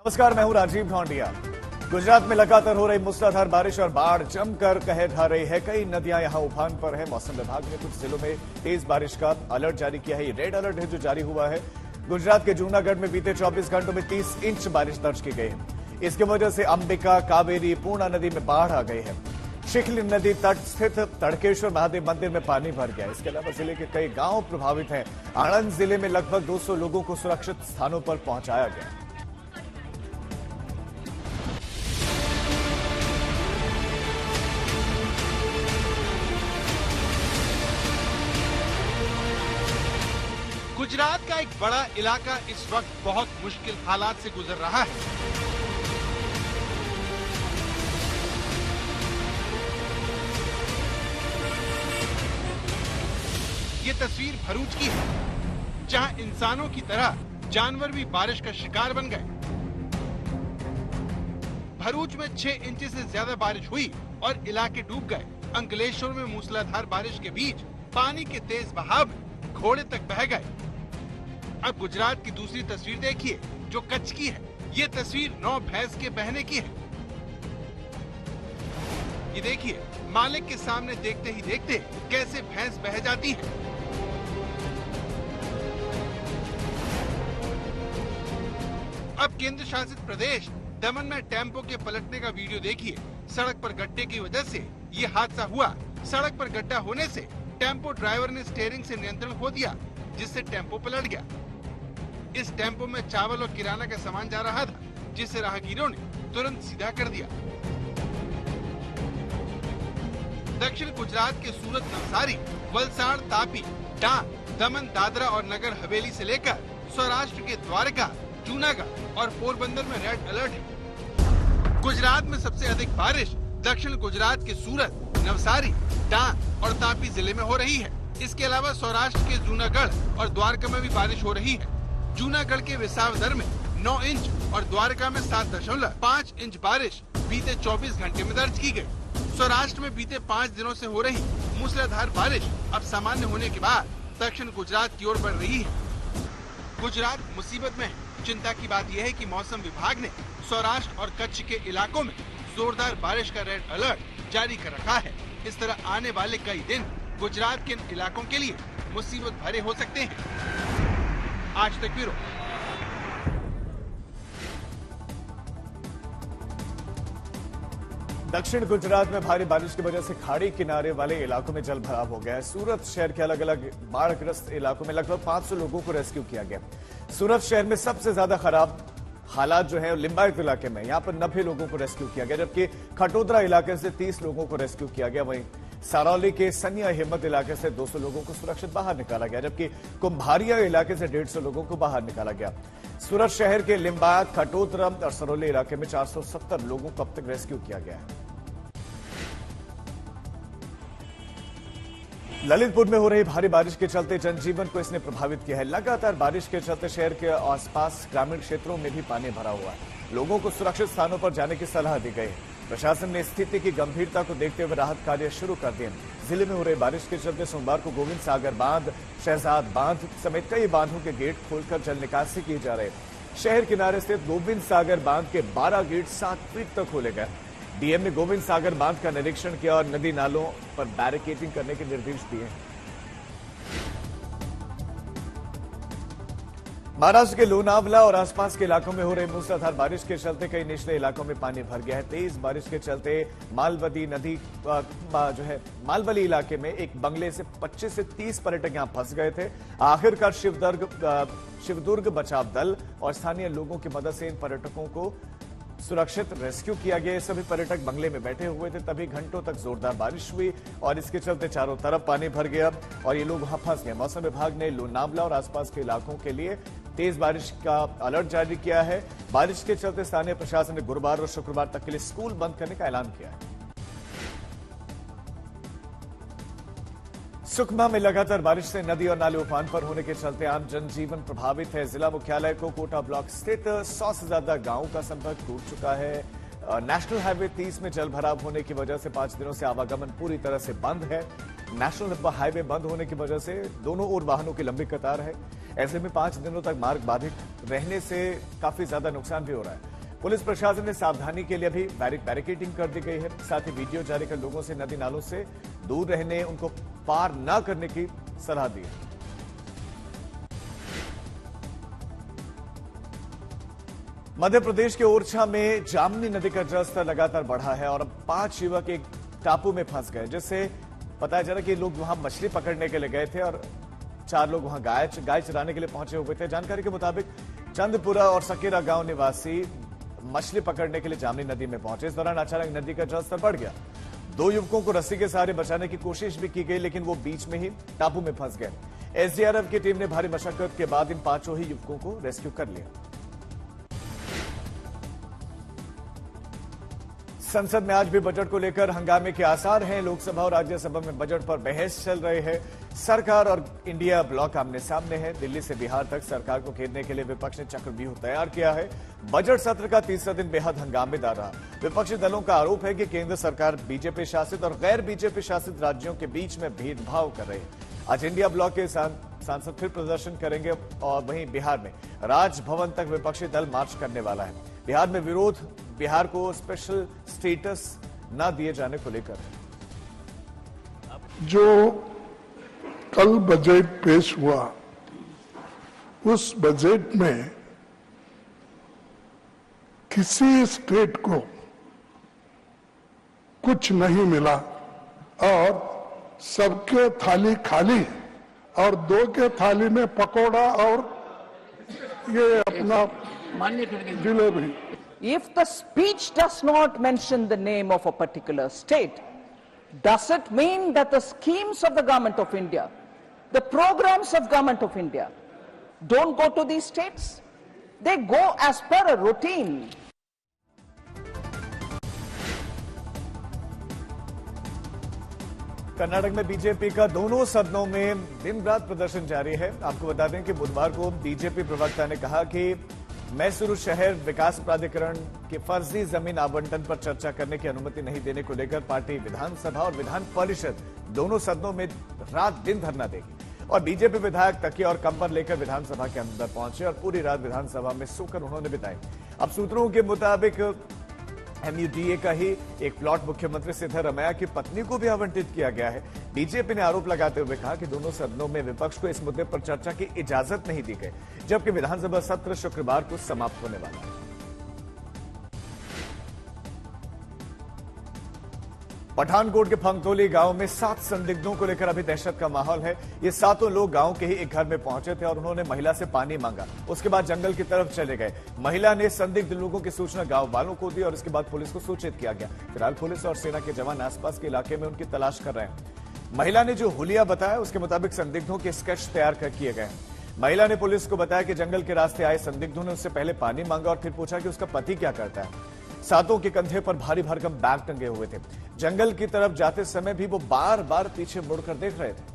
नमस्कार, मैं हूं राजीव ढोंडिया। गुजरात में लगातार हो रही मूसलाधार बारिश और बाढ़ जमकर कहर ढा रही है। कई नदियां यहां उफान पर है। मौसम विभाग ने कुछ जिलों में तेज बारिश का अलर्ट जारी किया है। ये रेड अलर्ट है जो जारी हुआ है। गुजरात के जूनागढ़ में बीते 24 घंटों में 30 इंच बारिश दर्ज की गई है। इसकी वजह से अंबिका, कावेरी, पूर्णा नदी में बाढ़ आ गई है। शिखली नदी तट स्थित तड़केश्वर महादेव मंदिर में पानी भर गया। इसके अलावा जिले के कई गांव प्रभावित हैं। आणंद जिले में लगभग 200 लोगों को सुरक्षित स्थानों पर पहुंचाया गया। गुजरात का एक बड़ा इलाका इस वक्त बहुत मुश्किल हालात से गुजर रहा है। ये तस्वीर भरूच की है, जहां इंसानों की तरह जानवर भी बारिश का शिकार बन गए। भरूच में 6 इंच से ज्यादा बारिश हुई और इलाके डूब गए। अंकलेश्वर में मूसलाधार बारिश के बीच पानी के तेज बहाव में घोड़े तक बह गए। अब गुजरात की दूसरी तस्वीर देखिए, जो कच्छ की है। ये तस्वीर 9 भैंस के बहने की है। ये देखिए, मालिक के सामने देखते ही देखते कैसे भैंस बह जाती है। अब केंद्र शासित प्रदेश दमन में टेम्पो के पलटने का वीडियो देखिए। सड़क पर गड्ढे की वजह से ये हादसा हुआ। सड़क पर गड्ढा होने से टेम्पो ड्राइवर ने स्टीयरिंग से नियंत्रण खो दिया, जिससे टेम्पो पलट गया। इस टेम्पो में चावल और किराना का सामान जा रहा था, जिसे राहगीरों ने तुरंत सीधा कर दिया। दक्षिण गुजरात के सूरत, नवसारी, वलसाड़, तापी, डांग, दमन, दादरा और नगर हवेली से लेकर सौराष्ट्र के द्वारका, जूनागढ़ और पोरबंदर में रेड अलर्ट है। गुजरात में सबसे अधिक बारिश दक्षिण गुजरात के सूरत, नवसारी, डांग और तापी जिले में हो रही है। इसके अलावा सौराष्ट्र के जूनागढ़ और द्वारका में भी बारिश हो रही है। जूनागढ़ के विसावदर में 9 इंच और द्वारका में 7.5 इंच बारिश बीते 24 घंटे में दर्ज की गई। सौराष्ट्र में बीते 5 दिनों से हो रही मूसलाधार बारिश अब सामान्य होने के बाद दक्षिण गुजरात की ओर बढ़ रही है। गुजरात मुसीबत में है। चिंता की बात यह है कि मौसम विभाग ने सौराष्ट्र और कच्छ के इलाकों में जोरदार बारिश का रेड अलर्ट जारी कर रखा है। इस तरह आने वाले कई दिन गुजरात के इन इलाकों के लिए मुसीबत भरे हो सकते हैं। आज तक ब्यूरो। दक्षिण गुजरात में भारी बारिश की वजह से खाड़ी किनारे वाले इलाकों में जल भराव हो गया है। सूरत शहर के अलग अलग बाढ़ग्रस्त इलाकों में लगभग 500 लोगों को रेस्क्यू किया गया। सूरत शहर में सबसे ज्यादा खराब हालात जो है लिंबायत इलाके में, यहां पर 90 लोगों को रेस्क्यू किया गया, जबकि खटोदरा इलाके से 30 लोगों को रेस्क्यू किया गया। वहीं सारौली के सनिया हिम्मत इलाके से 200 लोगों को सुरक्षित बाहर निकाला गया, जबकि कुंभारिया इलाके से 150 लोगों को बाहर निकाला गया। सूरत शहर के लिंबायत, खटोदरा और सरौली इलाके में 470 लोगों को अब तक रेस्क्यू किया गया है। ललितपुर में हो रही भारी बारिश के चलते जनजीवन को इसने प्रभावित किया है। लगातार बारिश के चलते शहर के आसपास ग्रामीण क्षेत्रों में भी पानी भरा हुआ है। लोगों को सुरक्षित स्थानों पर जाने की सलाह दी गई है। प्रशासन ने स्थिति की गंभीरता को देखते हुए राहत कार्य शुरू कर दिए। जिले में हो रही बारिश के चलते सोमवार को गोविंद सागर बांध, शहजाद बांध समेत कई बांधों के गेट खोलकर जल निकासी की जा रही है। शहर किनारे स्थित गोविंद सागर बांध के 12 गेट 7 फीट तक खोले गए। डीएम ने गोविंद सागर बांध का निरीक्षण किया और नदी नालों पर बैरिकेडिंग करने के निर्देश दिए। महाराष्ट्र के लोनावला और आसपास के इलाकों में हो रही मूसलाधार बारिश के चलते कई निचले इलाकों में पानी भर गया है। तेज बारिश के चलते मालवती नदी मालवली इलाके में एक बंगले से 25 से 30 पर्यटक यहां फंस गए थे। आखिरकार शिवदुर्ग बचाव दल और स्थानीय लोगों की मदद से इन पर्यटकों को सुरक्षित रेस्क्यू किया गया। सभी पर्यटक बंगले में बैठे हुए थे, तभी घंटों तक जोरदार बारिश हुई और इसके चलते चारों तरफ पानी भर गया और ये लोग वहां फंस गए। मौसम विभाग ने लोनावला और आसपास के इलाकों के लिए तेज बारिश का अलर्ट जारी किया है। बारिश के चलते स्थानीय प्रशासन ने गुरुवार और शुक्रवार तक के लिए स्कूल बंद करने का ऐलान किया है। सुकमा में लगातार बारिश से नदी और नाले उफान पर होने के चलते आम जनजीवन प्रभावित है। जिला मुख्यालय को कोटा ब्लॉक स्थित 100 से ज्यादा गांवों का संपर्क टूट चुका है। नेशनल हाईवे 30 में जल भराव होने की वजह से 5 दिनों से आवागमन पूरी तरह से बंद है। नेशनल हाईवे बंद होने की वजह से दोनों ओर वाहनों की लंबी कतार है। ऐसे में 5 दिनों तक मार्ग बाधित रहने से काफी ज्यादा नुकसान भी हो रहा है। पुलिस प्रशासन ने सावधानी के लिए भी बैरिकेडिंग कर दी गई है। साथ ही वीडियो जारी कर लोगों से नदी नालों से दूर रहने, उनको पार न करने की सलाह दी है। मध्य प्रदेश के ओरछा में जामनी नदी का जलस्तर लगातार बढ़ा है और अब 5 युवक एक टापू में फंस गए, जिससे बताया जा रहा है कि लोग वहां मछली पकड़ने के लिए गए थे और 4 लोग वहां गाय चराने के लिए पहुंचे हुए थे। जानकारी के मुताबिक चंदपुरा और सकेरा गांव निवासी मछली पकड़ने के लिए जामनी नदी में पहुंचे। इस दौरान अचानक नदी का जलस्तर बढ़ गया। 2 युवकों को रस्सी के सहारे बचाने की कोशिश भी की गई, लेकिन वो बीच में ही टापू में फंस गए। एसडीआरएफ की टीम ने भारी मशक्कत के बाद इन 5 ही युवकों को रेस्क्यू कर लिया। संसद में आज भी बजट को लेकर हंगामे के आसार हैं। लोकसभा और राज्यसभा में बजट पर बहस चल रही है। सरकार और इंडिया ब्लॉक आमने सामने है। दिल्ली से बिहार तक सरकार को घेरने के लिए विपक्ष ने चक्रव्यूह तैयार किया है। बजट सत्र का तीसरा दिन बेहद हंगामेदार रहा। विपक्षी दलों का आरोप है कि केंद्र सरकार बीजेपी शासित और गैर बीजेपी शासित राज्यों के बीच में भेदभाव कर रही है। आज इंडिया ब्लॉक के सांसद फिर प्रदर्शन करेंगे और वहीं बिहार में राजभवन तक विपक्षी दल मार्च करने वाला है। बिहार में विरोध बिहार को स्पेशल स्टेटस न दिए जाने को लेकर। जो कल बजट पेश हुआ, उस बजट में किसी स्टेट को कुछ नहीं मिला और सबके थाली खाली और 2 के थाली में पकोड़ा और ये अपना jalebi. If the speech does not mention the name of a particular state, does it mean that the schemes of the government of India, the programs of government of India, don't go to these states? They go as per a routine. Karnataka में BJP का दोनों सदनों में दिन रात प्रदर्शन जारी है। आपको बता दें कि बुधवार को बीजेपी प्रवक्ता ने कहा कि मैसूरू शहर विकास प्राधिकरण के फर्जी जमीन आवंटन पर चर्चा करने की अनुमति नहीं देने को लेकर पार्टी विधानसभा और विधान परिषद दोनों सदनों में रात दिन धरना देगी। और बीजेपी विधायक तकिया और कंबल लेकर विधानसभा के अंदर पहुंचे और पूरी रात विधानसभा में सोकर उन्होंने बिताई। अब सूत्रों के मुताबिक MUDA का ही एक प्लॉट मुख्यमंत्री सिद्धरामैया की पत्नी को भी आवंटित किया गया है। बीजेपी ने आरोप लगाते हुए कहा कि दोनों सदनों में विपक्ष को इस मुद्दे पर चर्चा की इजाजत नहीं दी गई, जबकि विधानसभा सत्र शुक्रवार को समाप्त होने वाला है। पठानकोट के फंगतोली गांव में 7 संदिग्धों को लेकर अभी दहशत का माहौल है। ये 7 लोग गांव के ही एक घर में पहुंचे थे और उन्होंने महिला से पानी मांगा। उसके बाद जंगल की तरफ चले गए। महिला ने संदिग्ध लोगों की सूचना गांव वालों को दी और इसके बाद पुलिस को सूचित किया गया। फिलहाल पुलिस और सेना के जवान आसपास के इलाके में उनकी तलाश कर रहे हैं। महिला ने जो हुलिया बताया उसके मुताबिक संदिग्धों के स्केच तैयार किए गए हैं। महिला ने पुलिस को बताया कि जंगल के रास्ते आए संदिग्धों ने उससे पहले पानी मांगा और फिर पूछा कि उसका पति क्या करता है। 7 के कंधे पर भारी भरकम बैग टंगे हुए थे। जंगल की तरफ जाते समय भी वो बार बार पीछे मुड़कर देख रहे थे।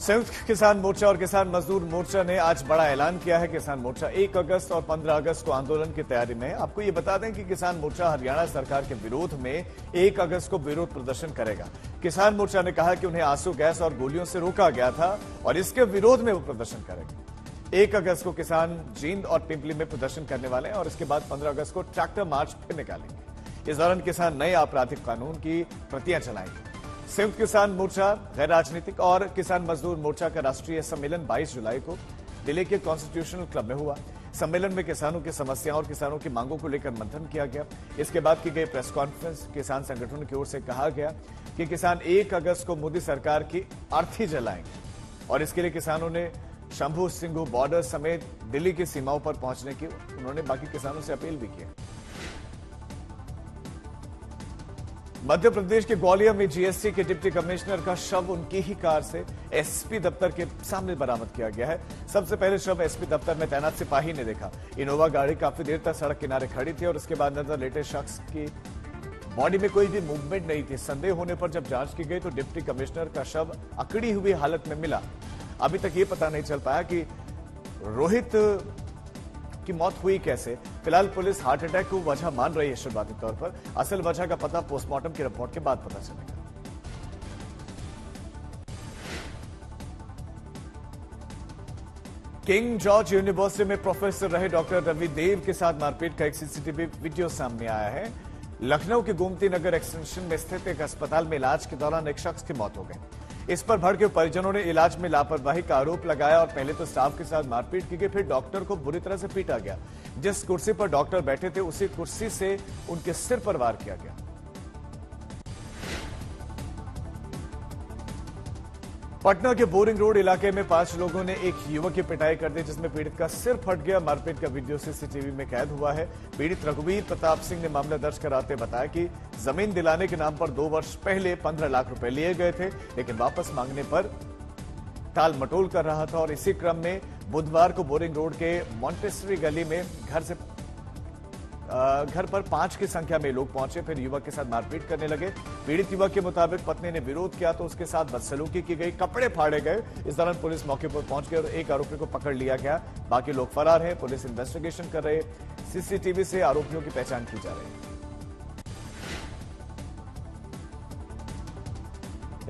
संयुक्त किसान मोर्चा और किसान मजदूर मोर्चा ने आज बड़ा ऐलान किया है। किसान मोर्चा 1 अगस्त और 15 अगस्त को आंदोलन की तैयारी में है। आपको ये बता दें कि किसान मोर्चा हरियाणा सरकार के विरोध में 1 अगस्त को विरोध प्रदर्शन करेगा। किसान मोर्चा ने कहा कि उन्हें आंसू गैस और गोलियों से रोका गया था और इसके विरोध में वो प्रदर्शन करेगा। 1 अगस्त को किसान जींद और पिंपली में प्रदर्शन करने वाले हैं और इसके बाद 15 अगस्त को ट्रैक्टर मार्च फिर निकालेंगे। इस दौरान किसान नए आपराधिक कानून की प्रतियां चलाएंगे। संयुक्त किसान मोर्चा, गैर राजनीतिक और किसान मजदूर मोर्चा का राष्ट्रीय सम्मेलन 22 जुलाई को दिल्ली के कॉन्स्टिट्यूशनल क्लब में हुआ। सम्मेलन में किसानों की समस्याओं और किसानों की मांगों को लेकर मंथन किया गया। इसके बाद की गई प्रेस कॉन्फ्रेंस किसान संगठनों की ओर से कहा गया कि किसान 1 अगस्त को मोदी सरकार की अर्थी जलाएंगे और इसके लिए किसानों ने शंभू सिंघू बॉर्डर समेत दिल्ली की सीमाओं पर पहुंचने की उन्होंने बाकी किसानों से अपील भी की। मध्य प्रदेश के ग्वालियर में जीएसटी के डिप्टी कमिश्नर का शव उनकी ही कार से एसपी दफ्तर के सामने बरामद किया गया है। सबसे पहले शव एसपी दफ्तर में तैनात सिपाही ने देखा। इनोवा गाड़ी काफी देर तक सड़क किनारे खड़ी थी और उसके बाद नजर लेटे शख्स की बॉडी में कोई भी मूवमेंट नहीं थी। संदेह होने पर जब जांच की गई तो डिप्टी कमिश्नर का शव अकड़ी हुई हालत में मिला। अभी तक ये पता नहीं चल पाया कि रोहित की मौत हुई कैसे। फिलहाल पुलिस हार्ट अटैक को वजह मान रही है शुरुआती तौर पर। असल वजह का पता पोस्टमार्टम की रिपोर्ट के बाद पता चलेगा। किंग जॉर्ज यूनिवर्सिटी में प्रोफेसर रहे डॉक्टर रवि देव के साथ मारपीट का एक सीसीटीवी वीडियो सामने आया है। लखनऊ के गोमती नगर एक्सटेंशन में स्थित एक अस्पताल में इलाज के दौरान एक शख्स की मौत हो गई। इस पर भड़के परिजनों ने इलाज में लापरवाही का आरोप लगाया और पहले तो स्टाफ के साथ मारपीट की गई, फिर डॉक्टर को बुरी तरह से पीटा गया। जिस कुर्सी पर डॉक्टर बैठे थे उसी कुर्सी से उनके सिर पर वार किया गया। पटना के बोरिंग रोड इलाके में 5 लोगों ने एक युवक की पिटाई कर दी, जिसमें पीड़ित का सिर फट गया। मारपीट का वीडियो सीसीटीवी में कैद हुआ है। पीड़ित रघुवीर प्रताप सिंह ने मामला दर्ज कराते बताया कि जमीन दिलाने के नाम पर 2 वर्ष पहले 15 लाख रुपए लिए गए थे, लेकिन वापस मांगने पर टाल मटोल कर रहा था और इसी क्रम में बुधवार को बोरिंग रोड के मॉन्टेसरी गली में घर पर 5 की संख्या में लोग पहुंचे, फिर युवक के साथ मारपीट करने लगे। पीड़ित युवक के मुताबिक पत्नी ने विरोध किया तो उसके साथ बदसलूकी की गई, कपड़े फाड़े गए। इस दौरान पुलिस मौके पर पहुंच गई और एक आरोपी को पकड़ लिया गया। बाकी लोग फरार हैं। पुलिस इन्वेस्टिगेशन कर रही है। सीसीटीवी से आरोपियों की पहचान की जा रही है।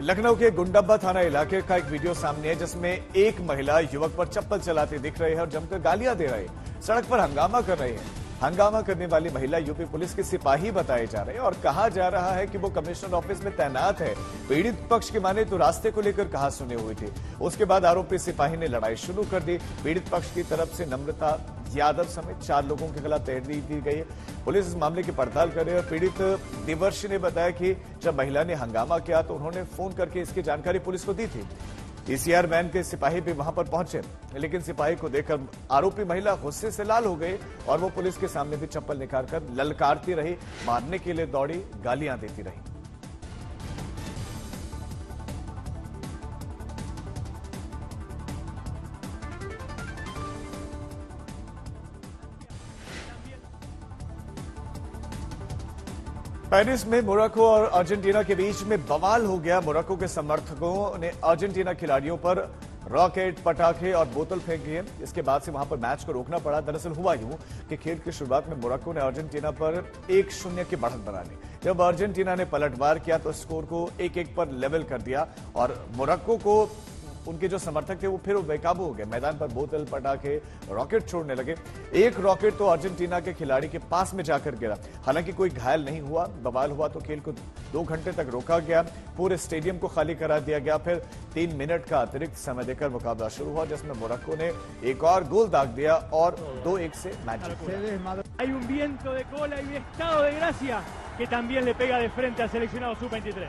लखनऊ के गुंडब्बा थाना इलाके का एक वीडियो सामने है, जिसमें एक महिला युवक पर चप्पल चलाती दिख रही है और जमकर गालियां दे रही है। सड़क पर हंगामा कर रही है। हंगामा करने वाली महिला यूपी पुलिस की सिपाही बताई जा रही है और कहा जा रहा है कि वो कमिश्नर ऑफिस में तैनात है। पीड़ित पक्ष की माने तो रास्ते को लेकर कहा सुनी हुई थी। उसके बाद आरोपी सिपाही ने लड़ाई शुरू कर दी। पीड़ित पक्ष की तरफ से नम्रता यादव समेत 4 लोगों के खिलाफ तहरीर दी गई है। पुलिस इस मामले की पड़ताल कर रही है। पीड़ित दिवर्षी ने बताया कि जब महिला ने हंगामा किया तो उन्होंने फोन करके इसकी जानकारी पुलिस को दी थी। ईसीआर वैन के सिपाही भी वहां पर पहुंचे, लेकिन सिपाही को देखकर आरोपी महिला गुस्से से लाल हो गई और वो पुलिस के सामने भी चप्पल निकालकर ललकारती रही, मारने के लिए दौड़ी, गालियां देती रही। पेरिस में मोरक्को और अर्जेंटीना के बीच में बवाल हो गया। मोरक्को के समर्थकों ने अर्जेंटीना खिलाड़ियों पर रॉकेट, पटाखे और बोतल फेंक दिए। इसके बाद से वहां पर मैच को रोकना पड़ा। दरअसल हुआ यूं कि खेल की शुरुआत में मोरक्को ने अर्जेंटीना पर 1-0 की बढ़त बना ली। जब अर्जेंटीना ने पलटवार किया तो स्कोर को 1-1 पर लेवल कर दिया और मोरक्को को उनके जो समर्थक थे वो फिर बेकाबू हो गए। मैदान पर बोतल, पटाखे, रॉकेट छोड़ने लगे। एक रॉकेट तो अर्जेंटीना के खिलाड़ी के पास में जाकर गिरा। हालांकि कोई घायल नहीं हुआ। बवाल हुआ तो खेल को 2 घंटे तक रोका गया। पूरे स्टेडियम को खाली करा दिया गया। फिर 3 मिनट का अतिरिक्त समय देकर मुकाबला शुरू हुआ, जिसमें मोरक्को ने एक और गोल दाग दिया और 2-1 से मैच जीता। Hay un viento de cola y un estado de gracia que también le pega de frente al seleccionado sub-23.